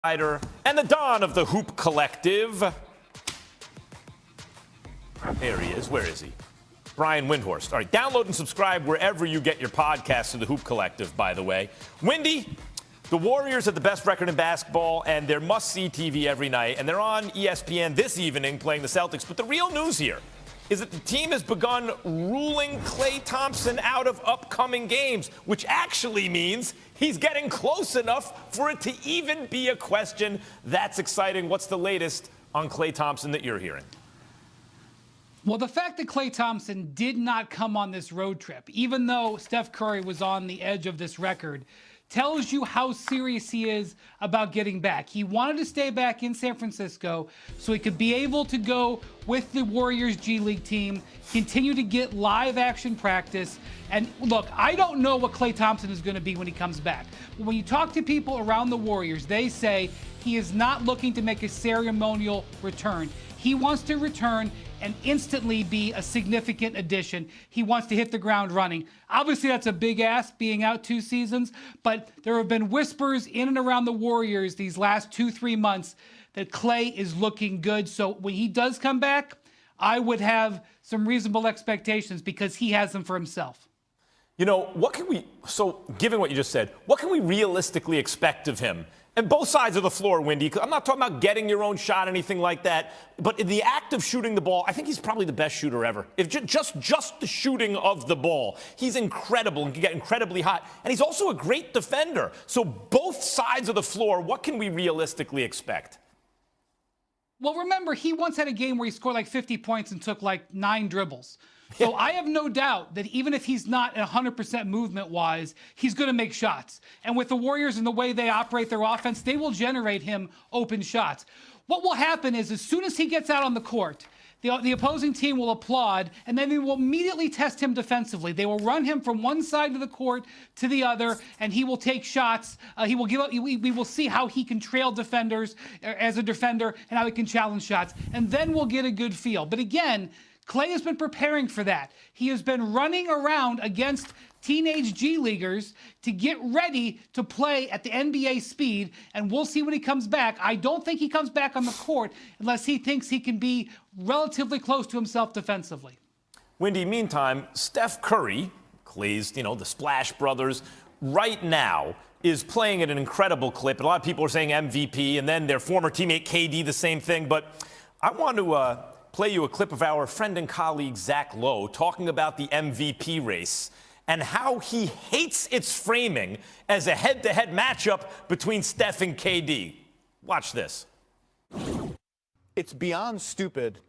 And the Don of the Hoop Collective. There he is. Where is he? Brian Windhorst. All right, download and subscribe wherever you get your podcasts to the Hoop Collective, by the way. Windy, the Warriors have the best record in basketball, and they're must-see TV every night. And they're on ESPN this evening playing the Celtics. But the real news here is that the team has begun ruling Klay Thompson out of upcoming games, which actually means he's getting close enough for it to even be a question. That's exciting. What's the latest on Klay Thompson that you're hearing? Well, the fact that Klay Thompson did not come on this road trip, even though Steph Curry was on the edge of this record, tells you how serious he is about getting back. He wanted to stay back in San Francisco so he could be able to go with the Warriors G League team, continue to get live action practice. And look, I don't know what Klay Thompson is going to be when he comes back. But when you talk to people around the Warriors, they say he is not looking to make a ceremonial return. He wants to return and instantly be a significant addition. He wants to hit the ground running. Obviously, that's a big ask, being out 2 seasons, but there have been whispers in and around the Warriors these last 2-3 months that Klay is looking good. So when he does come back, I would have some reasonable expectations because he has them for himself. You know, given what you just said, what can we realistically expect of him? And both sides of the floor, Windy. I'm not talking about getting your own shot, anything like that. But in the act of shooting the ball, I think he's probably the best shooter ever. If just the shooting of the ball, he's incredible and can get incredibly hot. And he's also a great defender. So both sides of the floor, what can we realistically expect? Well, remember, he once had a game where he scored like 50 points and took like 9 dribbles. So I have no doubt that even if he's not 100% movement-wise, he's going to make shots. And with the Warriors and the way they operate their offense, they will generate him open shots. What will happen is as soon as he gets out on the court, the opposing team will applaud, and then they will immediately test him defensively. They will run him from one side of the court to the other, and he will take shots. We will see how he can trail defenders as a defender and how he can challenge shots. And then we'll get a good feel. But again, Klay has been preparing for that. He has been running around against teenage G Leaguers to get ready to play at the NBA speed, and we'll see when he comes back. I don't think he comes back on the court unless he thinks he can be relatively close to himself defensively. Windy, meantime, Steph Curry, Klay's, the Splash Brothers, right now is playing at an incredible clip. And a lot of people are saying MVP, and then their former teammate KD the same thing. But I want to play you a clip of our friend and colleague Zach Lowe talking about the MVP race and how he hates its framing as a head-to-head matchup between Steph and KD. Watch this. It's beyond stupid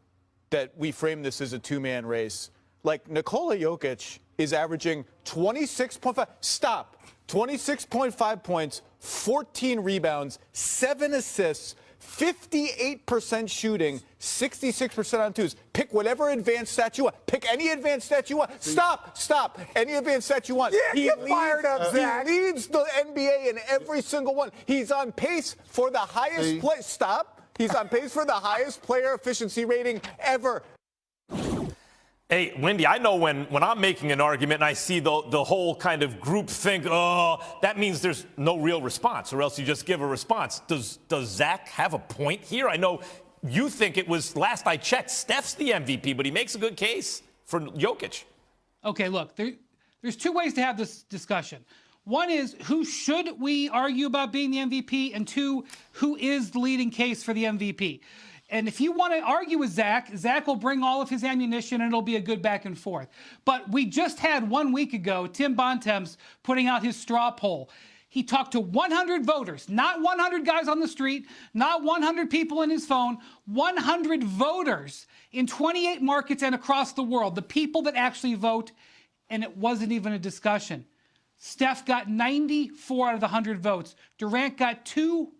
that we frame this as a two-man race. Like, Nikola Jokic is averaging 26.5 points, 14 rebounds, 7 assists, 58% shooting, 66% on twos. Pick whatever advanced stat you want. Pick any advanced stat you want. Stop. Any advanced stat you want. Yeah, get fired up, Zach. He leads the NBA in every single one. He's on pace for the highest He's on pace for the highest player efficiency rating ever. Hey, Windy, I know when I'm making an argument and I see the whole kind of group think, that means there's no real response, or else you just give a response. Does Zach have a point here? I know you think it was, last I checked, Steph's the MVP, but he makes a good case for Jokic. Okay, look, there's 2 ways to have this discussion. One is, who should we argue about being the MVP? And 2, who is the leading case for the MVP? And if you want to argue with Zach will bring all of his ammunition and it'll be a good back and forth. But we just had 1 week ago, Tim Bontemps putting out his straw poll. He talked to 100 voters, not 100 guys on the street, not 100 people in his phone, 100 voters in 28 markets and across the world, the people that actually vote, and it wasn't even a discussion. Steph got 94 out of the 100 votes. Durant got 2.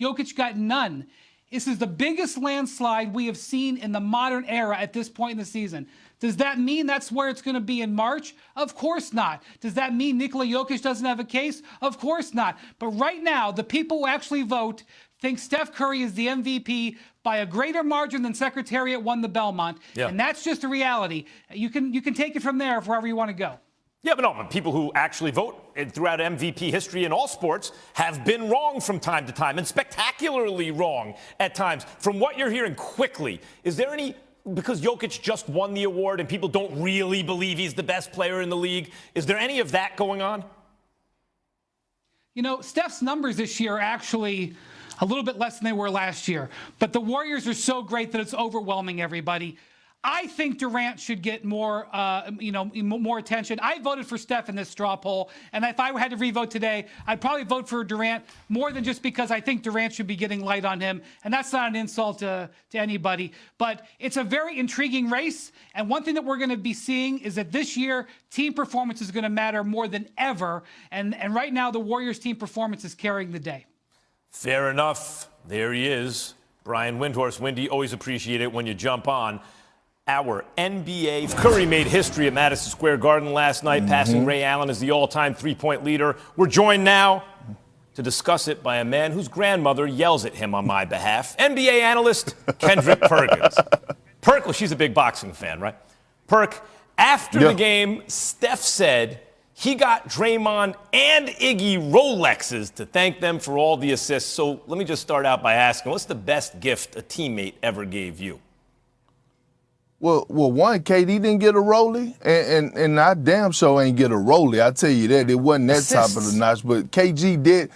Jokic got none. This is the biggest landslide we have seen in the modern era at this point in the season. Does that mean that's where it's going to be in March? Of course not. Does that mean Nikola Jokic doesn't have a case? Of course not. But right now, the people who actually vote think Steph Curry is the MVP by a greater margin than Secretariat won the Belmont. Yeah. And that's just a reality. You can take it from there wherever you want to go. Yeah, but people who actually vote throughout MVP history in all sports have been wrong from time to time, and spectacularly wrong at times. From what you're hearing quickly, is there any, because Jokic just won the award and people don't really believe he's the best player in the league, is there any of that going on? You know, Steph's numbers this year are actually a little bit less than they were last year, but the Warriors are so great that it's overwhelming everybody. I think Durant should get more, more attention. I voted for Steph in this straw poll, and if I had to re-vote today, I'd probably vote for Durant more than just because I think Durant should be getting light on him, and that's not an insult to anybody. But it's a very intriguing race, and one thing that we're going to be seeing is that this year, team performance is going to matter more than ever, and right now the Warriors' team performance is carrying the day. Fair enough. There he is, Brian Windhorst. Windy, always appreciate it when you jump on. Our NBA. Curry made history at Madison Square Garden last night, passing Ray Allen as the all-time three-point leader. We're joined now to discuss it by a man whose grandmother yells at him on my behalf, NBA analyst Kendrick Perkins. Well, she's a big boxing fan, right? Perk, after the game, Steph said he got Draymond and Iggy Rolexes to thank them for all the assists. So let me just start out by asking, what's the best gift a teammate ever gave you? Well, one, KD didn't get a rollie, and I damn sure ain't get a rollie. I tell you that. It wasn't that top of the notch, but KG did.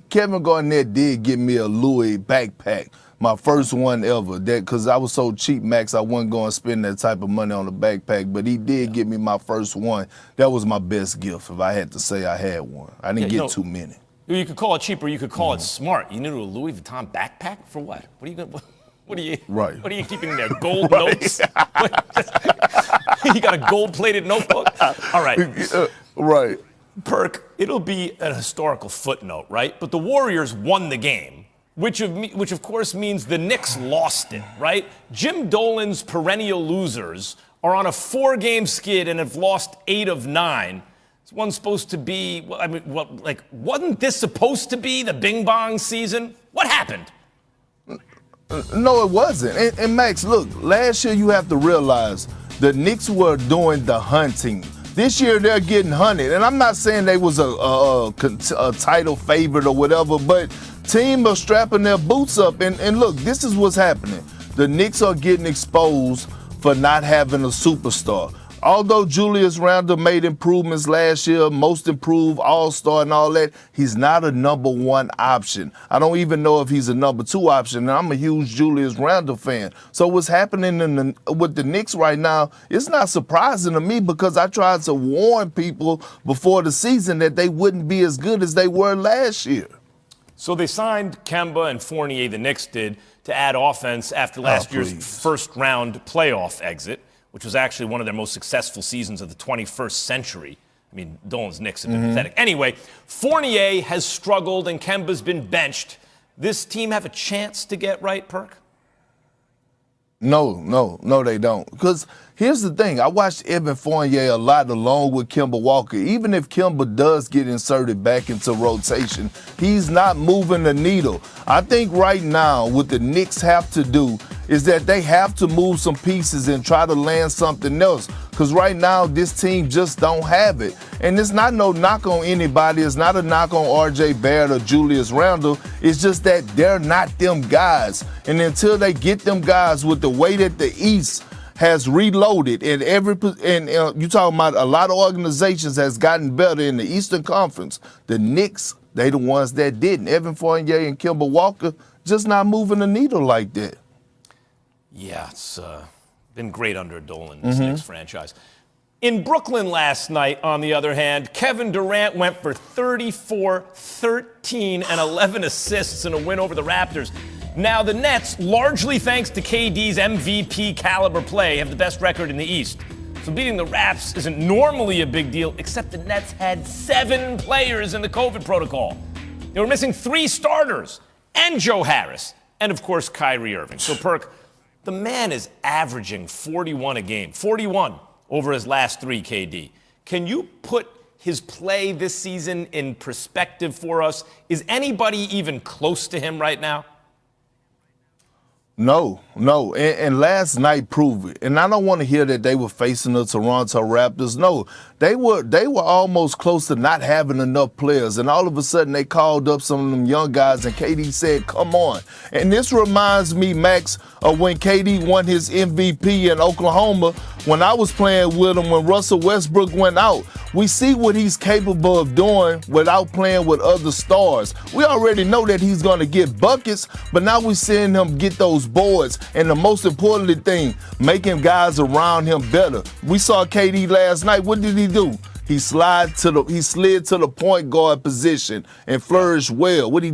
Kevin Garnett did give me a Louis backpack, my first one ever. That because I was so cheap, Max, I wasn't going to spend that type of money on a backpack. But he did give me my first one. That was my best gift, if I had to say I had one. I didn't get too many. You could call it cheap, or you could call it smart. You needed a Louis Vuitton backpack for what? What are you going to? What are you keeping in there? Gold notes? You got a gold-plated notebook? All right. Right. Perk, it'll be an historical footnote, right? But the Warriors won the game, which of course means the Knicks lost it, right? Jim Dolan's perennial losers are on a 4-game skid and have lost 8 of 9. Is one supposed to be, wasn't this supposed to be the Bing Bong season? What happened? No, it wasn't. And Max, look, last year you have to realize the Knicks were doing the hunting. This year they're getting hunted. And I'm not saying they was a title favorite or whatever, but team are strapping their boots up. And look, this is what's happening. The Knicks are getting exposed for not having a superstar. Although Julius Randle made improvements last year, most improved, all-star and all that, he's not a number 1 option. I don't even know if he's a number 2 option, and I'm a huge Julius Randle fan. So what's happening with the Knicks right now, it's not surprising to me because I tried to warn people before the season that they wouldn't be as good as they were last year. So they signed Kemba and Fournier, the Knicks did, to add offense after last year's first-round playoff exit, which was actually one of their most successful seasons of the 21st century. I mean, Dolan's Knicks have been pathetic. Anyway, Fournier has struggled and Kemba's been benched. This team have a chance to get right, Perk? No, they don't. Because here's the thing. I watched Evan Fournier a lot along with Kemba Walker. Even if Kemba does get inserted back into rotation, he's not moving the needle. I think right now what the Knicks have to do is that they have to move some pieces and try to land something else. Because right now this team just don't have it. And it's not no knock on anybody. It's not a knock on R.J. Barrett or Julius Randle. It's just that they're not them guys. And until they get them guys with the way that the East has reloaded and you talking about a lot of organizations has gotten better in the Eastern Conference. The Knicks, they the ones that didn't. Evan Fournier and Kemba Walker just not moving the needle like that. Yeah, it's been great under Dolan, this Knicks franchise. In Brooklyn last night, on the other hand, Kevin Durant went for 34, 13, and 11 assists in a win over the Raptors. Now, the Nets, largely thanks to KD's MVP caliber play, have the best record in the East. So beating the Raps isn't normally a big deal, except the Nets had 7 players in the COVID protocol. They were missing 3 starters, and Joe Harris, and of course, Kyrie Irving. So, Perk, the man is averaging 41 a game, 41 over his last 3, KD. Can you put his play this season in perspective for us? Is anybody even close to him right now? No. And last night proved it. And I don't want to hear that they were facing the Toronto Raptors. No, they were almost close to not having enough players. And all of a sudden they called up some of them young guys and KD said, come on. And this reminds me, Max, of when KD won his MVP in Oklahoma when I was playing with him when Russell Westbrook went out. We see what he's capable of doing without playing with other stars. We already know that he's going to get buckets, but now we're seeing him get those boards. And the most important thing, making guys around him better. We saw KD last night. What did he do? He slid to the point guard position and flourished well. What he